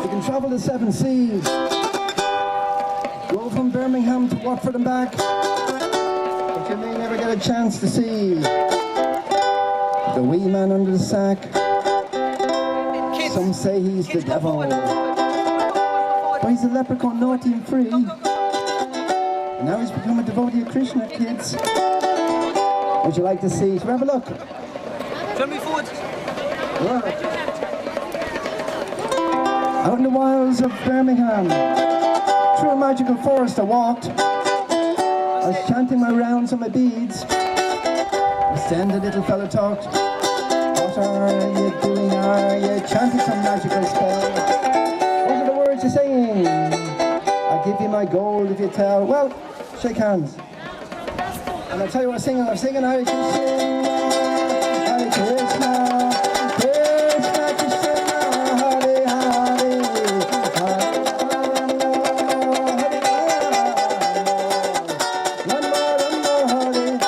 You can travel the 7 seas. Go from Birmingham to Watford and back. But you may never get a chance to see the wee man under the sack. Some say he's the devil. But he's a leprechaun, naughty and free. And now he's become a devotee of Krishna, kids. Would you like to see? Shall we have a look? Turn me forward. Right. Out in the wilds of Birmingham, through a magical forest I walked. I was chanting my rounds on my beads. Just then the little fella talked. What are you doing? Are you chanting some magical spell? What are the words you're saying? I'll give you my gold if you tell. Well, shake hands. And I'll tell you what I'm singing. I'm singing Hare Krishna, Hare Krishna, Krishna Krishna, Hare Hare, Hare Rama, Hare Rama, Hare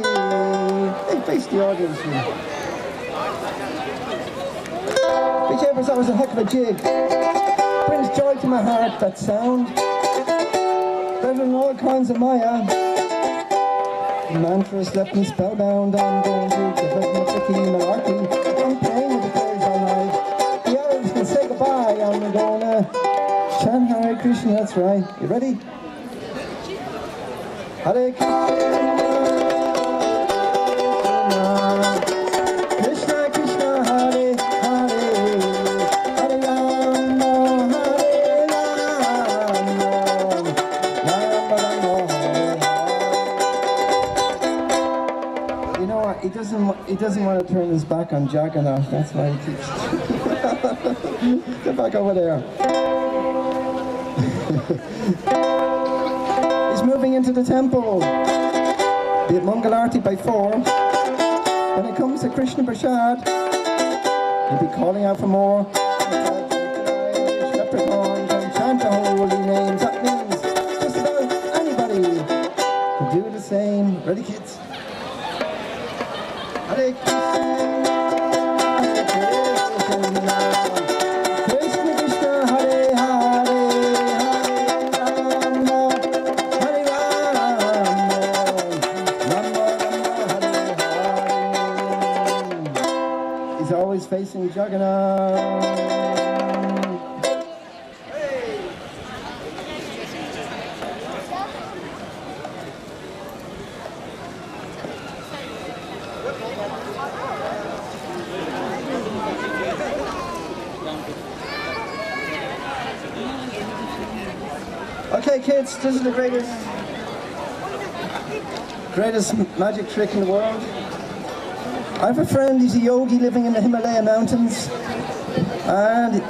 Hare. Hey, face the audience here. Big Chambers, that was a heck of a jig. Brings joy to my heart, that sound. Better than all kinds of Maya. The mantras left me spellbound. I'm going to give it my tricky malarkey. I'm playing with the prayers all night. The elves can say goodbye. I'm gonna chant Hare Krishna, that's right. You ready? Hare Krishna, Krishna Krishna, Hare Hare, Hare Rama, Hare Rama, Rama Rama, Hare Hare. You know what? He doesn't want to turn his back on Jagannath. That's why he keeps. Get back over there. He's moving into the temple. Be it Mangalarti by 4. When it comes to Krishna Prasad, he'll be calling out for more. Leprechaun can chant the holy names. That means just about anybody can do the same. Ready, kids? Hare Krishna, Krishna Krishna, Hare Hare, Hare Rama, Hare Rama, Rama Rama, Hare Hare. He's always facing Jagannath. Okay, kids, this is the greatest magic trick in the world. I have a friend, he's a yogi living in the Himalaya mountains, and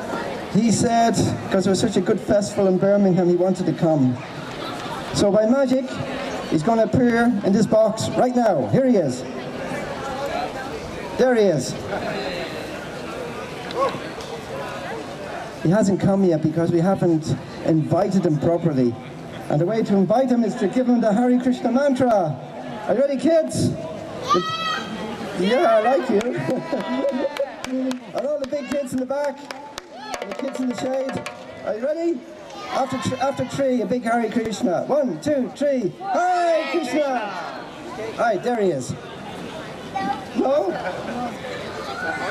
he said, because there was such a good festival in Birmingham, he wanted to come. So by magic, he's going to appear in this box right now. Here he is. There he is. He hasn't come yet because we haven't invited him properly. And the way to invite him is to give him the Hare Krishna mantra. Are you ready, kids? Yeah, I like you. And all the big kids in the back, and the kids in the shade. Are you ready? After 3, a big Hare Krishna. 1, 2, 3. Hare Krishna! All right, there he is. No?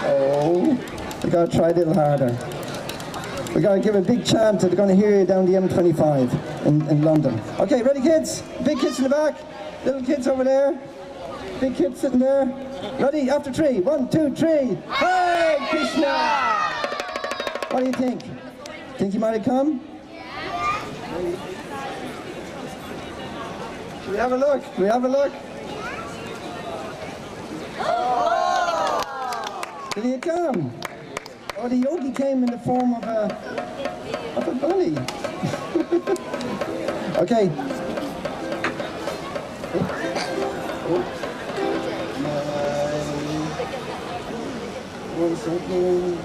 Oh, we gotta try a little harder. We gotta give a big chant. They're gonna hear you down the M25 in London. Okay, ready, kids? Big kids in the back, little kids over there, big kids sitting there. Ready? After 3. 1, 2, 3. Hare Krishna! What do you think? Think he might have come? Should we have a look? Should we have a look? Did he come? Oh, the yogi came in the form of a bunny. Okay. One second.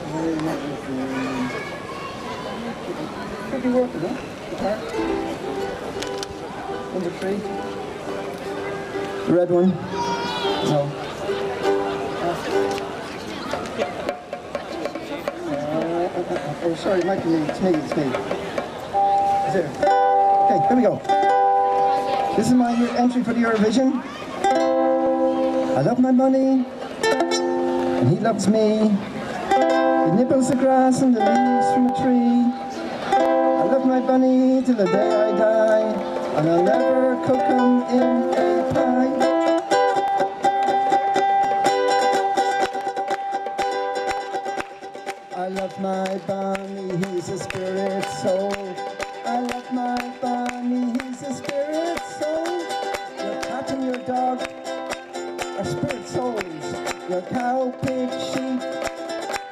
Could be working, huh? Okay. Number 3. The red one. No. sorry, it might be me. It's me. Is there? Okay, here we go. This is my entry for the Eurovision. I love my bunny, and he loves me. He nibbles the grass and the leaves from a tree. I love my bunny till the day I die, and I'll never cook him in a pie. I love my bunny, he's a spirit soul. I love my bunny, he's a spirit soul. Your cat and your dog are spirit souls. Your cow, pig, sheep,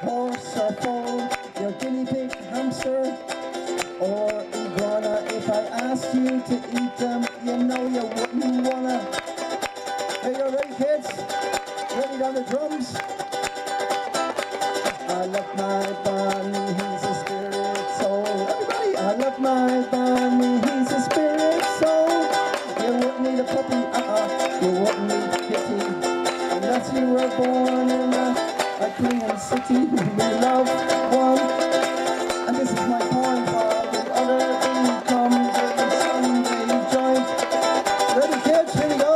horse or foal. Your guinea pig, hamster or iguana. If I asked you to eat them, you know you wouldn't wanna. Hey, you ready, kids? Ready on the drums? I love my bunny, he's a spirit soul. Everybody, I love my bunny, he's a spirit soul. You wouldn't need a puppy, you wouldn't need a kitty, unless you were born in a clean city. We love one, and this is my poem for the other incomes of the Sunday joint. Ready, kids? Here we go.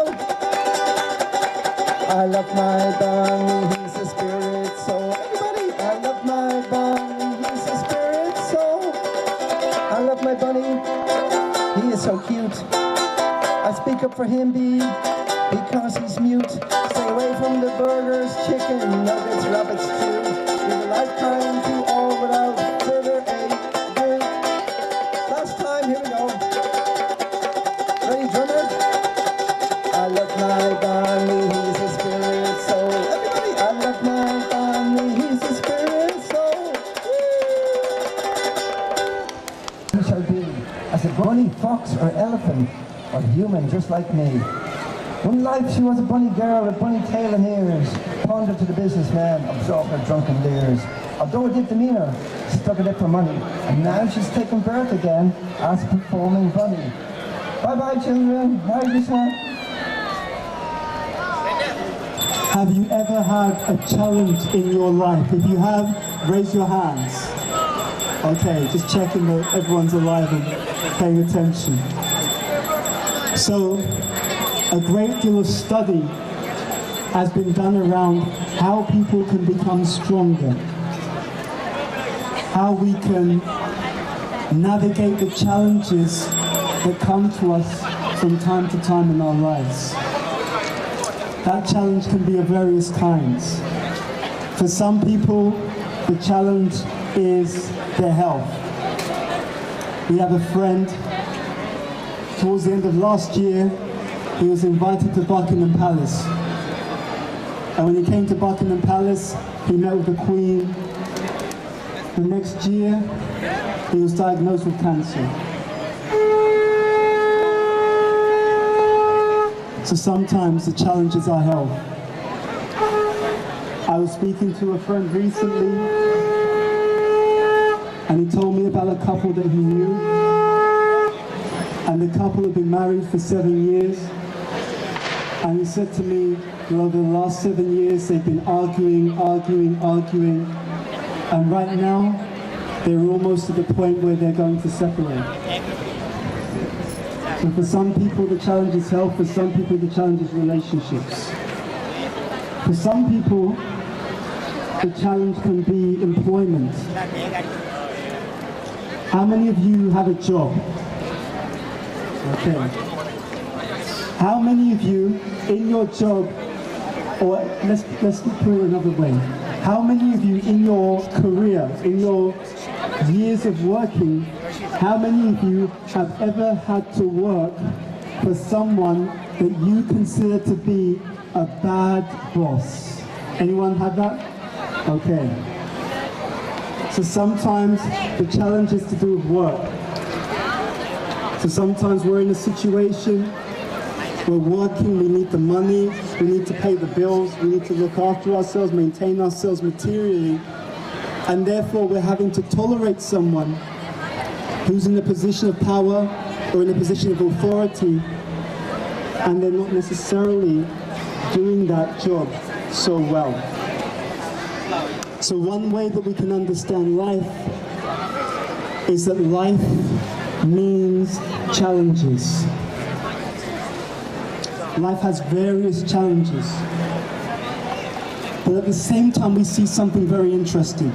I love my bunny, he's a spirit soul. I love my bunny, he's a spirit soul. I love my bunny, he is so cute. I speak up for him, because he's mute. Stay away from the burgers, chicken, nuggets, rabbits too. Live a lifetime to all without further ado. Last time, here we go. Ready, drummer? I love my bunny, he's a spirit soul. Everybody, I love my bunny, he's a spirit soul. Who shall be as a bunny, fox, or elephant, or human just like me? One life she was a bunny girl with bunny tail and ears, pondered to the businessman, absorbed her drunken leers. Although it did demean her, she took it for money, and now she's taken birth again as a performing bunny. Bye-bye, children. Bye, Krishna. Have you ever had a challenge in your life? If you have, raise your hands. Okay, just checking that everyone's alive and paying attention. So, a great deal of study has been done around how people can become stronger, how we can navigate the challenges that come to us from time to time in our lives. That challenge can be of various kinds. For some people, the challenge is their health. We have a friend, towards the end of last year, he was invited to Buckingham Palace. And when he came to Buckingham Palace, he met with the Queen. The next year, he was diagnosed with cancer. So sometimes the challenge is our health. I was speaking to a friend recently, and he told me about a couple that he knew. And the couple had been married for 7 years. And he said to me, well, over the last 7 years, they've been arguing. And right now, they're almost at the point where they're going to separate. So for some people, the challenge is health. For some people, the challenge is relationships. For some people, the challenge can be employment. How many of you have a job? Okay. How many of you in your job, or let's put it another way, how many of you in your career, in your years of working, how many of you have ever had to work for someone that you consider to be a bad boss? Anyone have that? Okay. So sometimes the challenge is to do with work. So sometimes we're in a situation, we're working, we need the money, we need to pay the bills, we need to look after ourselves, maintain ourselves materially, and therefore we're having to tolerate someone who's in a position of power or in a position of authority, and they're not necessarily doing that job so well. So one way that we can understand life is that life means challenges. Life has various challenges. But at the same time, we see something very interesting.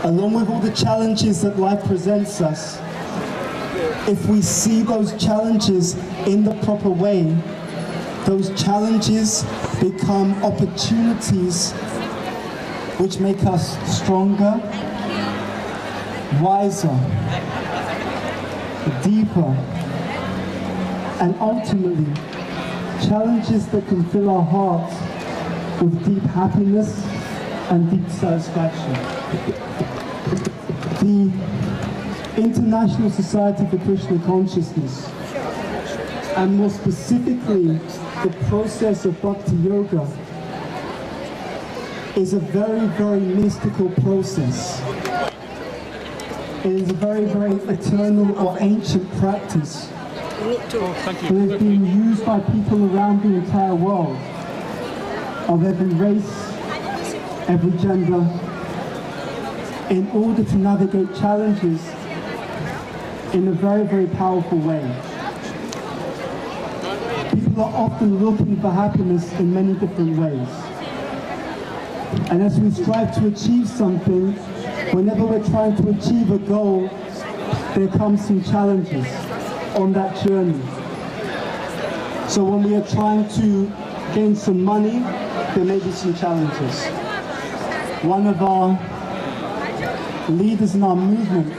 Along with all the challenges that life presents us, if we see those challenges in the proper way, those challenges become opportunities which make us stronger, wiser, deeper, and ultimately challenges that can fill our hearts with deep happiness and deep satisfaction. The International Society for Krishna Consciousness, and more specifically the process of Bhakti Yoga, is a very, very mystical process. It is a very, very eternal or ancient practice that has been used by people around the entire world, of every race, every gender, in order to navigate challenges in a very, very powerful way. People are often looking for happiness in many different ways. And as we strive to achieve something, whenever we're trying to achieve a goal, there comes some challenges on that journey. So when we are trying to gain some money, there may be some challenges. One of our leaders in our movement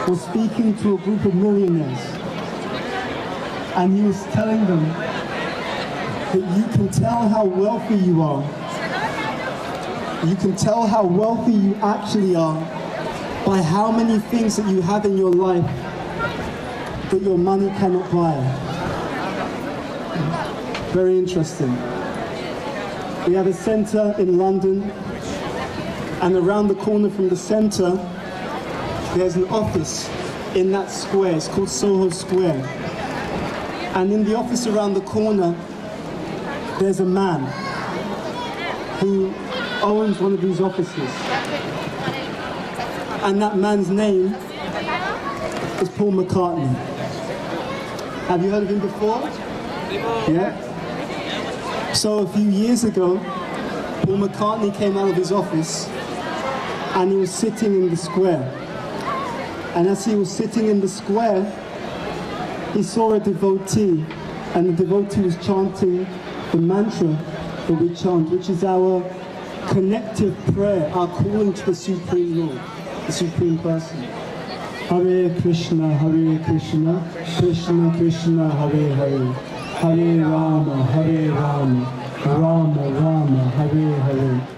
was speaking to a group of millionaires, and he was telling them that you can tell how wealthy you are. You can tell how wealthy you actually are by how many things that you have in your life that your money cannot buy. Very interesting. We have a centre in London, and around the corner from the centre there's an office in that square. It's called Soho Square. And in the office around the corner there's a man who owns one of these offices. And that man's name is Paul McCartney. Have you heard of him before? Yeah? So a few years ago, Paul McCartney came out of his office and he was sitting in the square. And as he was sitting in the square, he saw a devotee, and the devotee was chanting the mantra that we chant, which is our connective prayer, our calling to the Supreme Lord, the Supreme Person. Hare Krishna, Krishna Krishna, Hare Hare, Hare Rama, Rama Rama, Hare Hare.